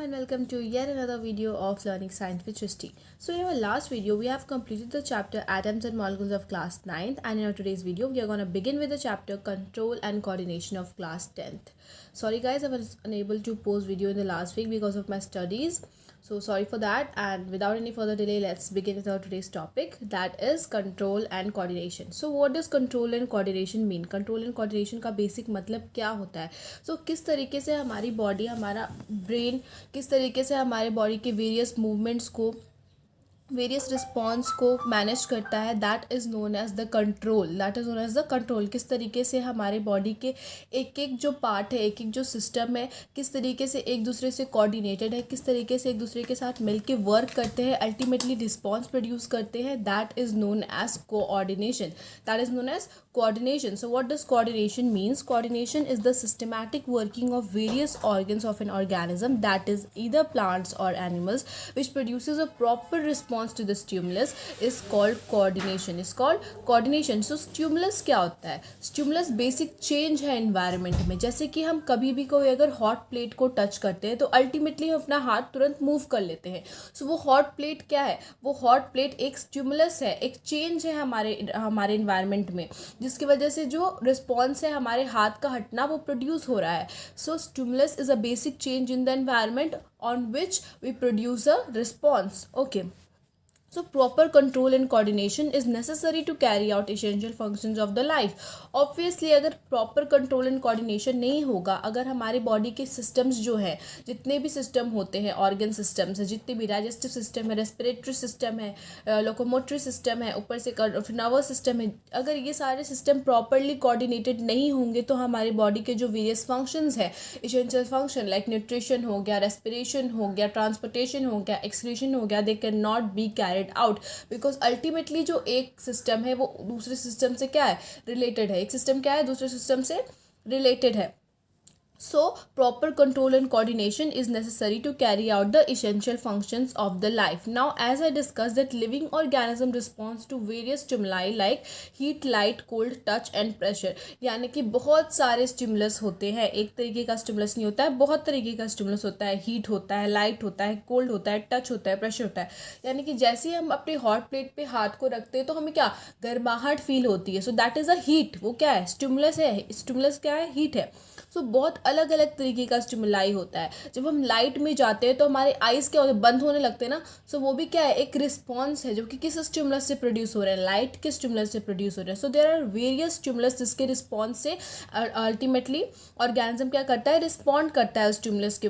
and welcome to yet another video of Learning Science with Srishti. So in our last video, we have completed the chapter Atoms and Molecules of class 9th, and in our today's video, we are going to begin with the chapter Control and Coordination of class 10th. Sorry guys, I was unable to post video in the last week because of my studies. So sorry for that, and without any further delay, let's begin with our today's topic, that is control and coordination. So what does control and coordination mean? Control and coordination का basic मतलब क्या होता है? So किस तरीके से हमारी body, हमारा ब्रेन किस तरीके से हमारे बॉडी के वेरियस मूवमेंट्स को, वेरियस रिस्पॉन्स को मैनेज करता है, that is known as the control. That is known as the control. किस तरीके से हमारे बॉडी के एक एक जो पार्ट है, एक एक जो सिस्टम है, किस तरीके से एक दूसरे से कोऑर्डिनेटेड है, किस तरीके से एक दूसरे के साथ मिलके वर्क करते हैं, अल्टीमेटली रिस्पॉन्स प्रोड्यूस करते हैं, that is known as coordination. That is known as coordination. So what does coordination means? Coordination is the systematic working of various organs of an organism, that is either plants or animals, which produces a proper response to the stimulus, is called coordination. Is called coordination. So stimulus क्या होता है? Stimulus basic change है environment में. जैसे कि हम कभी भी कोई अगर hot plate को touch करते हैं तो ultimately हम अपना हाथ तुरंत move कर लेते हैं. So वो hot plate क्या है? वो hot plate एक stimulus है, एक change है हमारे environment में, जिसकी वजह से जो रिस्पॉन्स है हमारे हाथ का हटना वो प्रोड्यूस हो रहा है. So stimulus is a basic change in the environment on which we produce a response. Okay, so proper control and coordination is necessary to carry out essential functions of the life. Obviously अगर proper control and coordination नहीं होगा, अगर हमारे body के systems जो है, जितने भी system होते हैं, organ systems है, जितने भी digestive system है, respiratory system है, locomotory system है, ऊपर से nervous system है, अगर ये सारे system properly coordinated नहीं होंगे तो हमारे body के जो various functions है, essential function like nutrition हो गया, respiration हो गया, transportation हो गया, excretion हो गया, they cannot be carried out, because ultimately जो एक सिस्टम है वो दूसरे सिस्टम से क्या है, रिलेटेड है. एक सिस्टम क्या है, दूसरे सिस्टम से रिलेटेड है. So proper control and coordination is necessary to carry out the essential functions of the life. Now as I discussed that living organism responds to various stimuli like heat, light, cold, touch and pressure. यानी कि बहुत सारे stimulus होते हैं, एक तरीके का stimulus नहीं होता है, बहुत तरीके का stimulus होता है. heat होता है, light होता है, cold होता है, touch होता है, pressure होता है. यानी कि जैसे ही हम अपने hot plate पे हाथ को रखते हैं तो हमें क्या गर्माहट फील होती है. So that is a heat. वो क्या है, stimulus है. stimulus क्या है, heat है. सो बहुत अलग अलग तरीके का स्टिमुलाई होता है. जब हम लाइट में जाते हैं तो हमारे आइज़ क्या होते हैं, बंद होने लगते हैं ना. सो वो भी क्या है, एक रिस्पॉन्स है जो कि किस स्टिमुलस से प्रोड्यूस हो रहा है, लाइट के स्टिमुलस से प्रोड्यूस हो रहा है. So there are various stimulus जिसके रिस्पॉन्स से अल्टीमेटली ऑर्गेनिज्म क्या करता है, रिस्पॉन्ड करता है स्टिमुलस के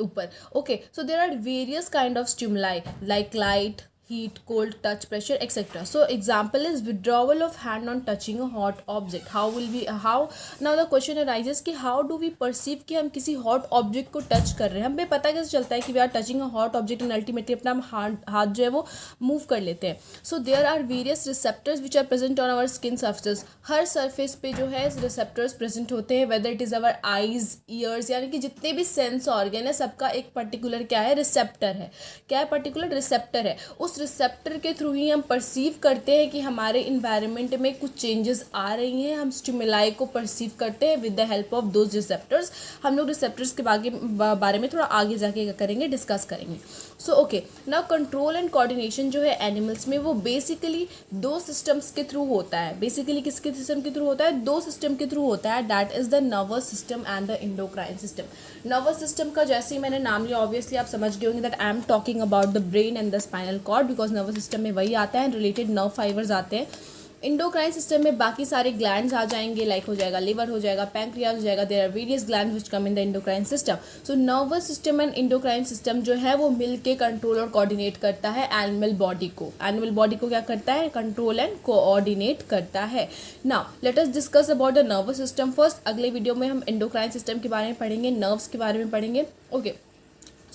ऊपर. Okay, so there are various kind of stimuli like light, heat, cold, touch, pressure, etc. So example is withdrawal of hand on touching a hot object. How now the question arises कि how do we perceive कि हम किसी hot object को touch कर रहे हैं. हमें पता कैसे चलता है कि we are touching a hot object and ultimately अपना हाथ जो है वो move कर लेते हैं. So there are various receptors which are present on our skin surfaces. Her surface पे जो है receptors present होते हैं, whether it is our eyes, ears, यानी कि जितने भी sense organ है सबका एक particular क्या है, receptor है. क्या है, particular receptor है. उस रिसेप्टर के थ्रू ही हम परसीव करते हैं कि हमारे इन्वायरमेंट में कुछ चेंजेस आ रही हैं. हम स्टिमुलाई को परसीव करते हैं with the help of those receptors. हम लोग रिसेप्टर्स के बारे में थोड़ा आगे जाके करेंगे, डिस्कस करेंगे. So okay, now control and coordination जो है एनिमल्स में वो बेसिकली दो सिस्टम्स के थ्रू होता है. बेसिकली किसके सिस्टम के थ्रू होता है, दो सिस्टम के थ्रू होता है. That is the nervous system and the endocrine system. Nervous system का जैसे ही मैंने नाम लिया ऑब्वियसली आप समझ गए होंगे that I am talking about the brain and the spinal cord, because nervous system में वही आता है, रिलेटेड नर्व फाइबर्स आते हैं. इंडोक्राइन सिस्टम में बाकी सारे ग्लैंड्स आ जाएंगे, लाइक हो जाएगा लिवर, हो जाएगा पैंक्रियाज, हो जाएगा. There are various glands which come in the endocrine system. So nervous system and endocrine system जो है वो मिलके कंट्रोल और कोऑर्डिनेट करता है एनिमल बॉडी को. एनिमल बॉडी को क्या करता है, कंट्रोल एंड कोऑर्डिनेट करता है. Now let us discuss about the nervous system first. अगले वीडियो में हम इंडोक्राइन सिस्टम के बारे में पढ़ेंगे, नर्व्स के बारे में पढ़ेंगे. Okay,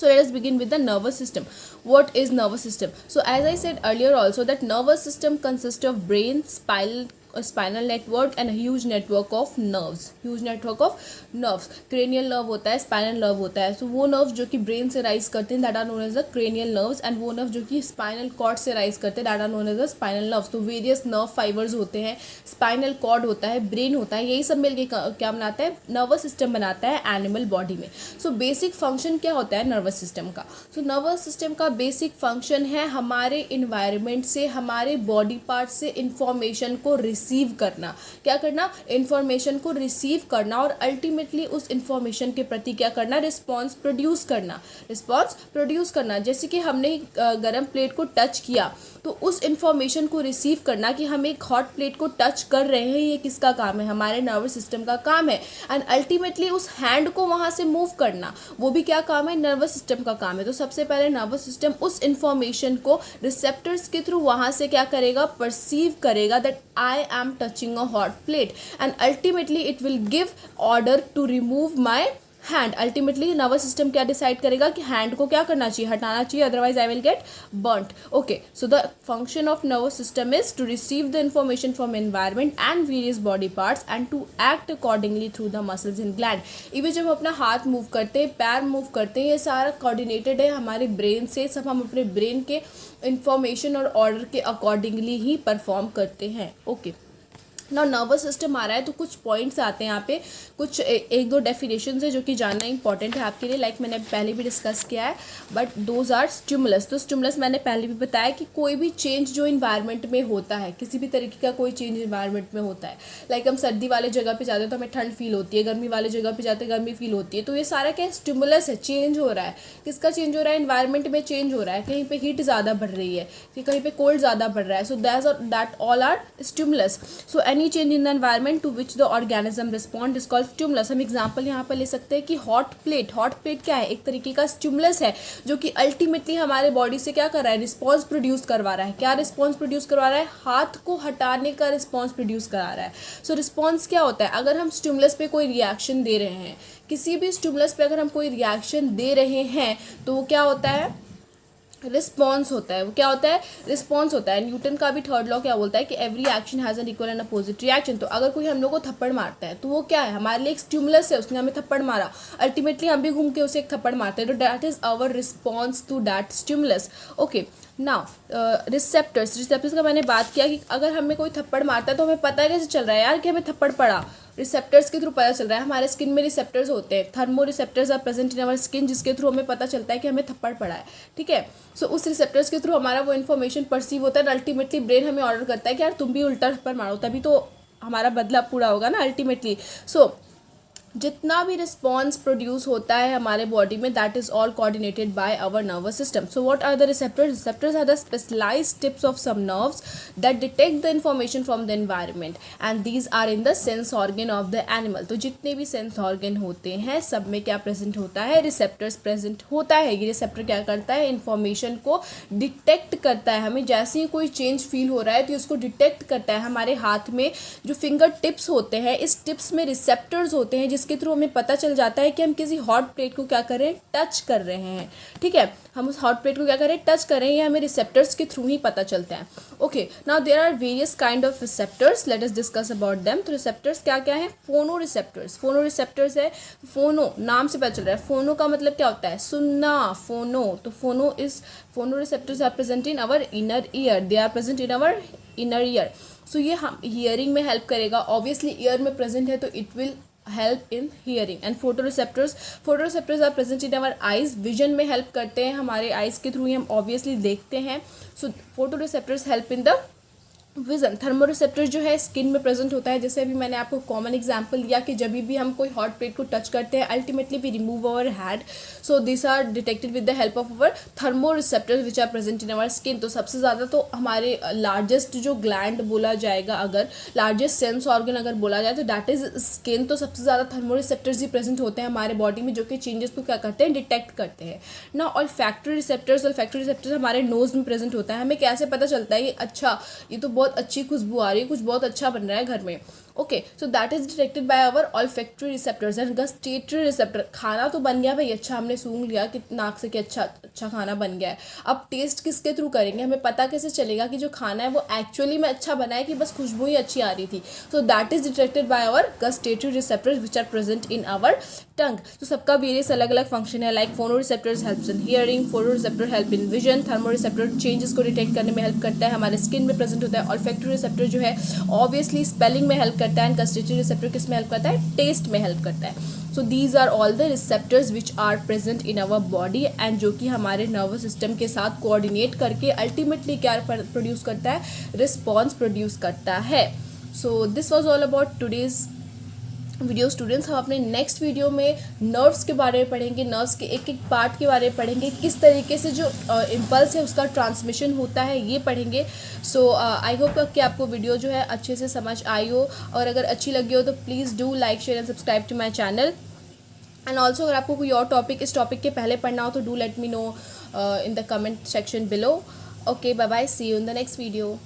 so let us begin with the nervous system. What is nervous system? So as I said earlier also that nervous system consists of brain, spinal spinal network and huge network of nerves, huge network of nerves. Cranial nerve होता है, spinal nerve होता है। सो वो nerve जो कि brain से rise करते हैं that are known as the cranial nerves, and वो नर्व जो कि स्पाइनल कॉर्ड से राइज करते हैं that are known as the spinal nerves. तो वेरियस नर्व फाइबर्स होते हैं, स्पाइनल कॉर्ड होता है, ब्रेन होता है, यही सब मिलकर क्या बनाता है, नर्वस सिस्टम बनाता है एनिमल बॉडी में। सो बेसिक फंक्शन क्या होता है नर्वस सिस्टम का? सो नर्वस सिस्टम का बेसिक फंक्शन है हमारे इन्वायरमेंट से, हमारे बॉडी पार्ट से इंफॉर्मेशन को रिसीव करना। क्या करना? इंफॉर्मेशन को रिसीव करना और अल्टीमेटली उस इंफॉर्मेशन के प्रति क्या करना, रिस्पॉन्स प्रोड्यूस करना, रिस्पॉन्स प्रोड्यूस करना। जैसे कि हमने गर्म प्लेट को टच किया तो उस इंफॉर्मेशन को रिसीव करना कि हम एक हॉट प्लेट को टच कर रहे हैं, ये किसका काम है, हमारे नर्वस सिस्टम का काम है। एंड अल्टीमेटली उस हैंड को वहाँ से मूव करना, वो भी क्या काम है, नर्वस सिस्टम का काम है। तो सबसे पहले नर्वस सिस्टम उस इंफॉर्मेशन को रिसेप्टर्स के थ्रू वहाँ से क्या करेगा, परसीव करेगा that I am touching a hot plate, and ultimately it will give order to remove my hand. Ultimately nervous system क्या डिसाइड करेगा कि हैंड को क्या करना चाहिए, हटाना चाहिए, otherwise I will get burnt. Okay, so the function of nervous system is to receive the information from environment and various body parts and to act accordingly through the muscles in gland. Even जब हम अपना हाथ move करते हैं, पैर move करते हैं, ये सारा कोऑर्डिनेटेड है हमारे ब्रेन से। सब हम अपने ब्रेन के इंफॉर्मेशन और ऑर्डर के अकॉर्डिंगली ही परफॉर्म करते हैं। ओके, ना नर्वस सिस्टम आ रहा है तो कुछ पॉइंट्स आते हैं यहाँ पे, कुछ एक दो डेफिनेशंस है जो कि जानना इंपॉर्टेंट है आपके लिए, लाइक मैंने पहले भी डिस्कस किया है, बट दोज आर स्टिमुलस। तो स्टिमुलस मैंने पहले भी बताया कि कोई भी चेंज जो इन्वायरमेंट में होता है, किसी भी तरीके का कोई चेंज इन्वायरमेंट में होता है, लाइक हम सर्दी वाले जगह पे जाते हैं तो हमें ठंड फील होती है, गर्मी वाले जगह पे जाते हैं गर्मी फील होती है। तो ये सारा क्या स्टिमुलस है, चेंज हो रहा है। किसका चेंज हो रहा है, इन्वायरमेंट में चेंज हो रहा है, कहीं पे हीट ज़्यादा बढ़ रही है, कहीं पे कोल्ड ज़्यादा बढ़ रहा है। So that all are stimulus. So any change in the environment to which the organism respond is called stimulus. हम एग्जांपल यहाँ पर ले सकते हैं कि हॉट प्लेट क्या है, एक तरीके का स्टिमुलस है जो कि अल्टीमेटली हमारे बॉडी से क्या कर रहा है, रिस्पॉन्स प्रोड्यूस करवा रहा है। क्या रिस्पॉन्स प्रोड्यूस करवा रहा है, हाथ को हटाने का रिस्पॉन्स प्रोड्यूस करा रहा है। सो रिस्पॉन्स क्या होता है, अगर हम स्टिमुलस पे कोई रिएक्शन दे रहे हैं, किसी भी स्टिमुलस पे अगर हम कोई रिएक्शन दे रहे हैं तो वो क्या होता है, रिस्पॉन्स होता है। वो क्या होता है, रिस्पॉन्स होता है। न्यूटन का भी थर्ड लॉ क्या बोलता है कि every action has an equal and opposite reaction. तो अगर कोई हम लोग को थप्पड़ मारता है तो वो क्या है, हमारे लिए एक स्टिमुलस है, उसने हमें थप्पड़ मारा, अल्टीमेटली हम भी घूम के उसे एक थप्पड़ मारते हैं। तो that is our response to that stimulus. Okay, now receptors का मैंने बात किया कि अगर हमें कोई थप्पड़ मारता है तो हमें पता है कैसे चल रहा है यार कि हमें थप्पड़ पड़ा, रिसेप्टर्स के थ्रू पता चल रहा है। हमारे स्किन में रिसेप्टर्स होते हैं, thermo receptors are present in our skin, जिसके थ्रू हमें पता चलता है कि हमें थप्पड़ पड़ा है। ठीक है, सो उस रिसेप्टर्स के थ्रू हमारा वो इन्फॉर्मेशन परसीव होता है, अल्टीमेटली ब्रेन हमें ऑर्डर करता है कि यार तुम भी उल्टा थप्पड़ मारो, तभी तो हमारा बदला पूरा होगा ना अल्टीमेटली। सो जितना भी रिस्पॉन्स प्रोड्यूस होता है हमारे बॉडी में that is all coordinated by our nervous system. So what are the receptors? Receptors are the specialised tips of some nerves that detect the information from the environment and these are in the sense organ of the animal. तो जितने भी sense organ होते हैं सब में क्या present होता है, रिसेप्टर्स प्रेजेंट होता है। ये रिसेप्टर क्या करता है, इंफॉर्मेशन को डिटेक्ट करता है। हमें जैसे ही कोई चेंज फील हो रहा है तो उसको डिटेक्ट करता है। हमारे हाथ में जो फिंगर टिप्स होते हैं, इस टिप्स में रिसेप्टर्स होते हैं जिसके थ्रू हमें पता चल जाता है कि हम किसी हॉट प्लेट को क्या कर रहे हैं, टच कर रहे हैं। ठीक है, हम उस हॉट प्लेट को क्या कर रहे हैं, टच कर रहे हैं, ये हमें रिसेप्टर्स के थ्रू ही पता चलता है। Okay, now there are various kind of receptors, let us discuss about them. तो रिसेप्टर्स क्या क्या है, फोनो रिसेप्टर्स है। फोनो नाम से पता चल रहा है, फोनो का मतलब क्या होता है, सुनना, फोनो। तो phono receptors are present in our inner ear, they are present in our inner ear. So ये हम हियरिंग में हेल्प करेगा, ऑब्वियसली ईयर में प्रेजेंट है तो it will help in hearing. And photoreceptors are present in our eyes, vision में help करते हैं, हमारे eyes के थ्रू ही हम obviously देखते हैं। So photoreceptors help in the vision. थर्मोरिसेप्टर जो है स्किन में प्रेजेंट होता है, जैसे अभी मैंने आपको कॉमन एग्जांपल दिया कि जब भी हम कोई हॉट प्लेट को टच करते हैं ultimately we remove our hand, so this are detected with the help of our thermoreceptors which are present in our skin. तो सबसे ज़्यादा तो हमारे लार्जेस्ट जो ग्लैंड बोला जाएगा, अगर लार्जेस्ट सेंस ऑर्गन अगर बोला जाए तो दैट इज स्किन। तो सबसे ज़्यादा थर्मोरिसेप्टर्स ही प्रेजेंट होते हैं हमारे बॉडी में जो कि चेंजेस को क्या करते हैं, डिटेक्ट करते हैं ना। ऑल्फैक्टरी रिसेप्टर्स हमारे नोज में प्रेजेंट होता है। हमें कैसे पता चलता है ये अच्छा, ये तो बहुत अच्छी खुशबू आ रही है, कुछ बहुत अच्छा बन रहा है घर में। Okay, so that is detected by our olfactory receptors and gustatory receptor. खाना तो बन गया भाई, अच्छा हमने सूंघ लिया कि नाक से कि अच्छा खाना बन गया है, अब टेस्ट किसके थ्रू करेंगे, हमें पता कैसे चलेगा कि जो खाना है वो एक्चुअली में अच्छा बना है कि बस खुशबू ही अच्छी आ रही थी। So that is detected by our gustatory receptors which are present in our tongue. तो सबका वेरियस अलग अलग फंक्शन है, like phono receptors helps in hearing, photo receptor help in vision, thermo receptor changes को डिटेक्ट करने में help करता है, हमारे स्किन में प्रेजेंट होता है, ऑल्फैक्टरी रिसेप्टर जो है ऑब्वियसली स्पेलिंग में हेल्प करता है, एंड गस्टेटरी रिसेप्टर किस में हेल्प करता है, टेस्ट में हेल्प करता है। So these are all the receptors which are present in our body and जो कि हमारे नर्वस सिस्टम के साथ कोऑर्डिनेट करके अल्टीमेटली क्या प्रोड्यूस करता है, रिस्पॉन्स प्रोड्यूस करता है। So this was all about today's video students. हम अपने नेक्स्ट वीडियो में नर्व्स के बारे में पढ़ेंगे, नर्व्स के एक एक पार्ट के बारे में पढ़ेंगे, किस तरीके से जो इम्पल्स है उसका ट्रांसमिशन होता है ये पढ़ेंगे। सो आई होप कि आपको वीडियो जो है अच्छे से समझ आई हो, और अगर अच्छी लगी हो तो please do like share and subscribe to my channel. And also अगर आपको कोई और टॉपिक इस टॉपिक के पहले पढ़ना हो तो do let me know in the comment section below. Okay, bye bye, see you in the next video.